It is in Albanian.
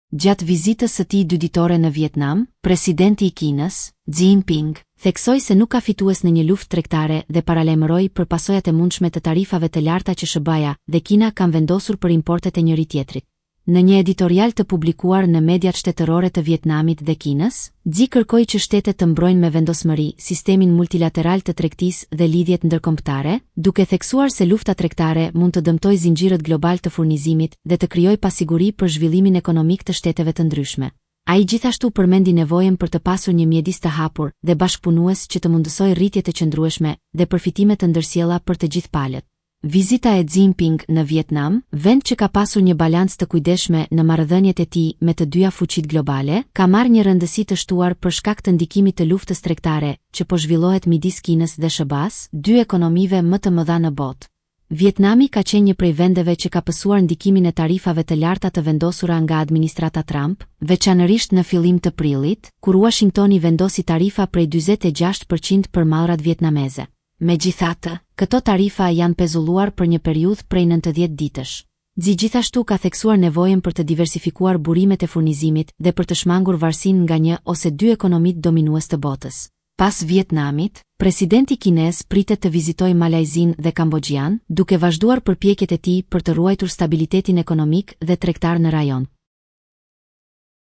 Gjatë vizitës së tij 2 ditore në Vietnam, presidenti i Kinës, Xi Jinping, theksoi se nuk ka fitues në një luftë tregtare dhe paralajmëroi për pasojat e mundshme të tarifave të larta që SBA-ja dhe Kina kanë vendosur për importet e njëri tjetrit. Në një editorial të publikuar në mediat shtetërore të Vietnamit dhe Kinës, Xi kërkoi që shtetet të mbrojnë me vendosmëri sistemin multilateral të tregtisë dhe lidhjet ndërkombëtare, duke theksuar se lufta tregtare mund të dëmtojë zinxhirët global të furnizimit dhe të krijojë pasiguri për zhvillimin ekonomik të shteteve të ndryshme. Ai gjithashtu përmendi nevojën për të pasur një mjedis të hapur dhe bashkëpunues që të mundësojë rritje të qëndrueshme dhe përfitime të ndërsjella për të gjithë palët. Vizita e Xi Jinping në Vietnam, vend që ka pasur një balancë të kujdesshme në marrëdhëniet e tij me të dyja fuqitë globale, ka marrë një rëndësi të shtuar për shkak të ndikimit të luftës tregtare që po zhvillohet midis Kinës dhe SBA-s, dy ekonomive më të mëdha në botë. Vietnami ka qenë një prej vendeve që ka pësuar ndikimin e tarifave të larta të vendosura nga administrata Trump, veçanërisht në fillim të prillit, kur Washingtoni vendosi tarifa prej 46% për mallrat vietnameze. Megjithatë, këto tarifa janë pezulluar për një periudhë prej 90 ditësh. Xi gjithashtu ka theksuar nevojën për të diversifikuar burimet e furnizimit dhe për të shmangur varësinë nga një ose dy ekonomitë dominues të botës. Pas Vietnamit, presidenti kinez pritet të vizitojë Malajzinë dhe Kambodjan, duke vazhduar përpjekjet e tij për të ruajtur stabilitetin ekonomik dhe tregtar në rajon.